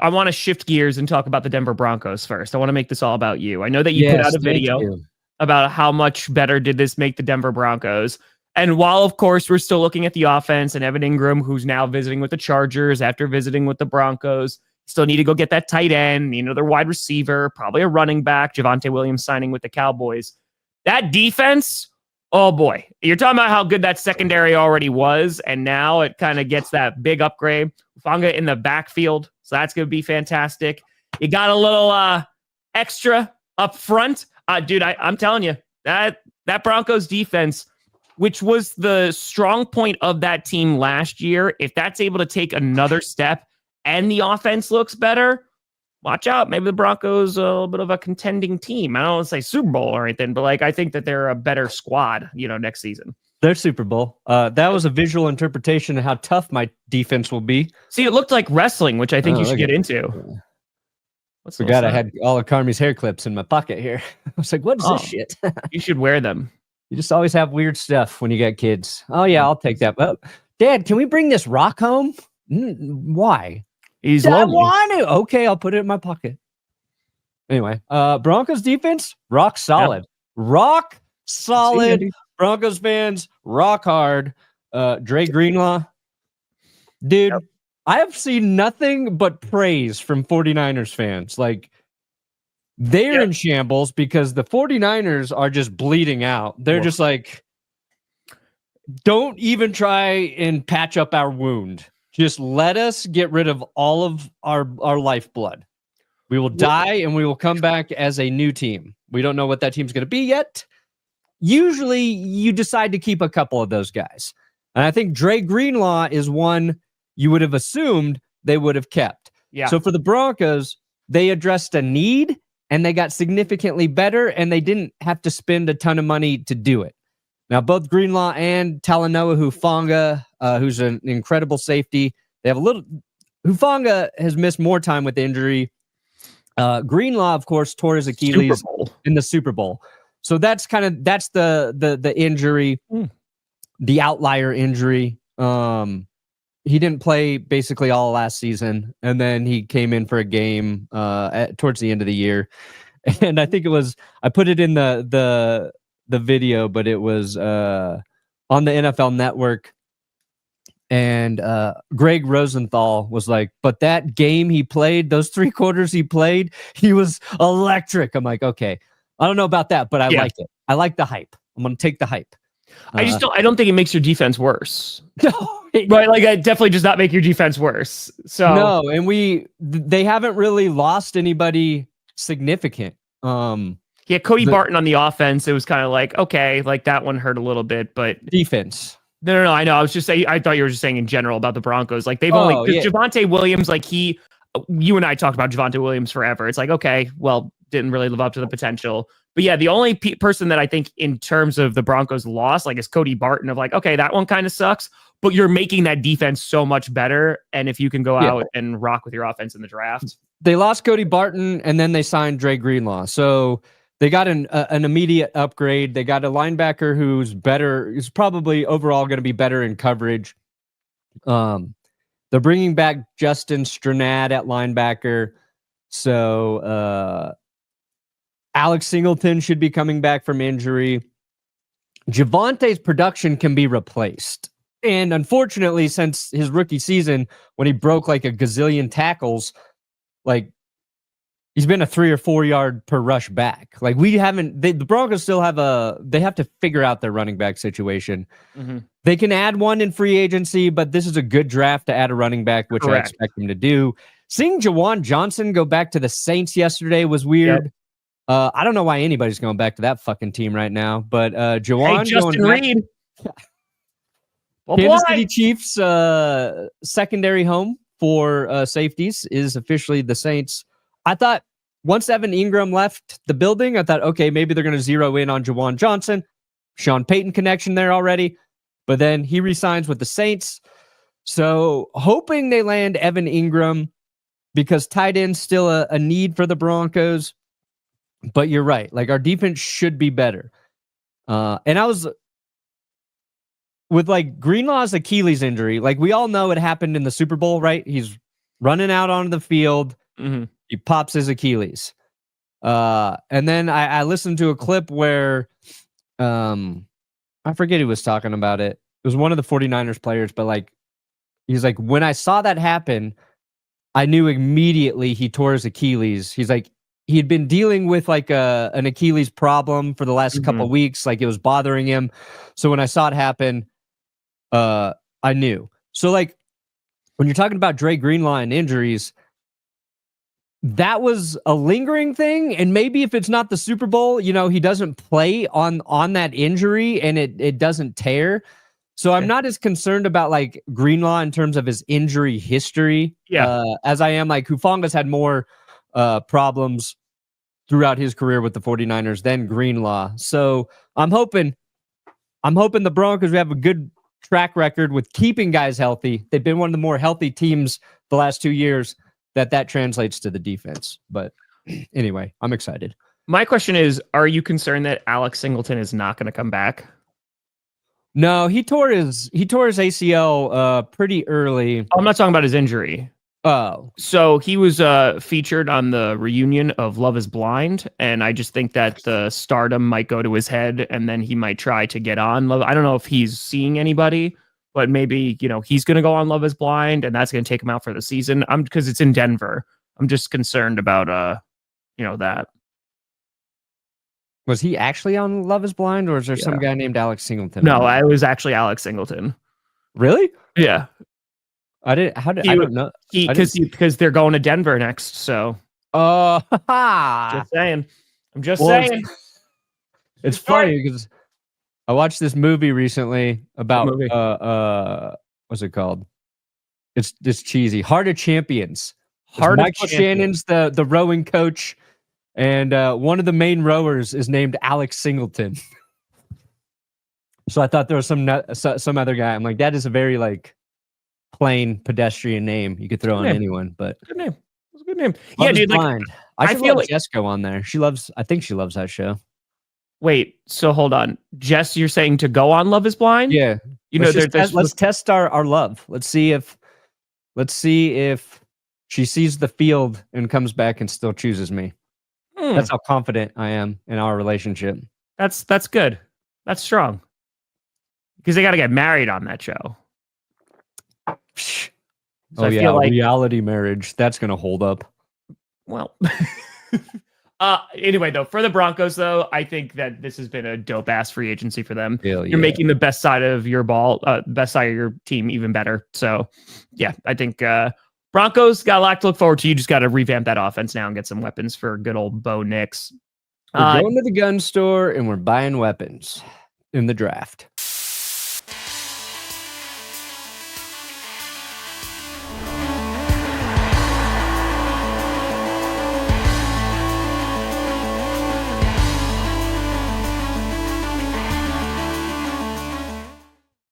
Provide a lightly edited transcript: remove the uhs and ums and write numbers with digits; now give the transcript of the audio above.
I want to shift gears and talk about the Denver Broncos first. I want to make this all about you. I know that you put out a video about how much better did this make the Denver Broncos. And while, of course, we're still looking at the offense and Evan Ingram, who's now visiting with the Chargers after visiting with the Broncos, still need to go get that tight end, their wide receiver, probably a running back, Javonte Williams signing with the Cowboys. That defense, oh boy, you're talking about how good that secondary already was, and now it kind of gets that big upgrade. Hufanga in the backfield, so that's going to be fantastic. You got a little extra up front. Dude, I'm telling you, that Broncos defense, which was the strong point of that team last year, if that's able to take another step and the offense looks better, watch out. Maybe the Broncos are a little bit of a contending team. I don't want to say Super Bowl or anything, but I think that they're a better squad, next season. They're Super Bowl. That was a visual interpretation of how tough my defense will be. See, it looked like wrestling, which I think you should get into. Forgot I had all of Carmi's hair clips in my pocket here. I was like, what is this shit? You should wear them. You just always have weird stuff when you get kids. Oh, yeah, I'll take that. Oh, Dad, can we bring this rock home? Why? He's lonely. I want to. Okay, I'll put it in my pocket. Anyway, Broncos defense, rock solid. Yep. Rock solid. Broncos fans, rock hard. Dre Greenlaw. Dude, yep. I have seen nothing but praise from 49ers fans. They're in shambles because the 49ers are just bleeding out. They're just like, don't even try and patch up our wound. Just let us get rid of all of our lifeblood. We will die and we will come back as a new team. We don't know what that team's going to be yet. Usually you decide to keep a couple of those guys. And I think Dre Greenlaw is one you would have assumed they would have kept. Yeah. So for the Broncos, they addressed a need and they got significantly better and they didn't have to spend a ton of money to do it. Now, both Greenlaw and Talanoa Hufanga, who's an incredible safety, they have a little... Hufanga has missed more time with injury. Greenlaw, of course, tore his Achilles in the Super Bowl. So that's the injury, the outlier injury. He didn't play basically all last season, and then he came in for a game towards the end of the year. And I think it was... I put it in the video, but it was on the NFL Network, and Greg Rosenthal was like, but that game he played, those 3 quarters he played, he was electric. I'm like, okay, I don't know about that, but I like it. I like the hype. I'm going to take the hype. I don't think it makes your defense worse. Right? It definitely does not make your defense worse. So no, and they haven't really lost anybody significant. Yeah, Cody Barton on the offense, it was kind of okay, that one hurt a little bit, but... Defense. No, I know. I was just saying, I thought you were just saying in general about the Broncos. They've Javonte Williams, you and I talked about Javonte Williams forever. It's okay, well, didn't really live up to the potential. But yeah, the only person that I think in terms of the Broncos lost, is Cody Barton of okay, that one kind of sucks, but you're making that defense so much better. And if you can go out and rock with your offense in the draft. They lost Cody Barton and then they signed Dre Greenlaw. So they got an immediate upgrade. They got a linebacker who's better, is probably overall going to be better in coverage. They're bringing back Justin Stranad at linebacker. So Alex Singleton should be coming back from injury. Javonte's production can be replaced. And unfortunately, since his rookie season, when he broke a gazillion tackles, he's been a 3 or 4 yard per rush back. The Broncos still have they have to figure out their running back situation. Mm-hmm. They can add one in free agency, but this is a good draft to add a running back, which I expect them to do. Seeing Jawan Johnson go back to the Saints yesterday was weird. Yep. I don't know why anybody's going back to that fucking team right now, but Jawan Justin Reed. Kansas City Chiefs secondary home for safeties is officially the Saints. I thought once Evan Ingram left the building, I thought, okay, maybe they're going to zero in on Jawan Johnson. Sean Payton connection there already. But then he re-signs with the Saints. So hoping they land Evan Ingram because tight end's still a need for the Broncos. But you're right. Our defense should be better. And I was... With Greenlaw's Achilles injury, we all know it happened in the Super Bowl, right? He's running out onto the field. Mm-hmm. He pops his Achilles. And then I listened to a clip where I forget who was talking about it. It was one of the 49ers players, but like he's like, when I saw that happen, I knew immediately he tore his Achilles. He's like, he'd been dealing with like an Achilles problem for the last couple of weeks, like it was bothering him. So when I saw it happen, I knew. So like when you're talking about Dre Greenlaw and injuries, that was a lingering thing, and maybe if it's not the Super Bowl, you know, he doesn't play on that injury and it doesn't tear. So I'm not as concerned about like Greenlaw in terms of his injury history, as I am like Hufanga's had more problems throughout his career with the 49ers than Greenlaw. So I'm hoping the Broncos have a good track record with keeping guys healthy. They've been one of the more healthy teams the last 2 years. That translates to the defense. But anyway, I'm excited. My question is, are you concerned that Alex Singleton is not going to come back? No, he tore his ACL pretty early. I'm not talking about his injury. Oh. So he was featured on the reunion of Love is Blind, and I just think that the stardom might go to his head, and then he might try to get on Love. I don't know if he's seeing anybody, but maybe, you know, he's going to go on Love is Blind, and that's going to take him out for the season. Because it's in Denver. I'm just concerned about, you know, that. Was he actually on Love is Blind, or is there some guy named Alex Singleton? No, I was actually Alex Singleton. Really? Yeah. I don't know. Because they're going to Denver next, so. Just saying. I'm just saying. It's funny because I watched this movie recently about what's it called? It's cheesy. Heart of Champions. Michael Shannon's the rowing coach, and one of the main rowers is named Alex Singleton. So I thought there was some other guy. I'm like, that is a very like plain pedestrian name you could throw on anyone, but good name. It's a good name. Love dude. Like, I feel like Jess go on there. I think she loves that show. Wait, so hold on. Jess, you're saying to go on Love is Blind? Yeah. You know, let's test our love. Let's see if she sees the field and comes back and still chooses me. That's how confident I am in our relationship. That's good. That's strong. Because they got to get married on that show. So I feel like reality marriage. That's going to hold up. Well, anyway, though, for the Broncos, though, I think that this has been a dope ass free agency for them. You're making the best side of your best side of your team even better. So, yeah, I think Broncos got a lot to look forward to. You just got to revamp that offense now and get some weapons for good old Bo Nix. We're going to the gun store and we're buying weapons in the draft.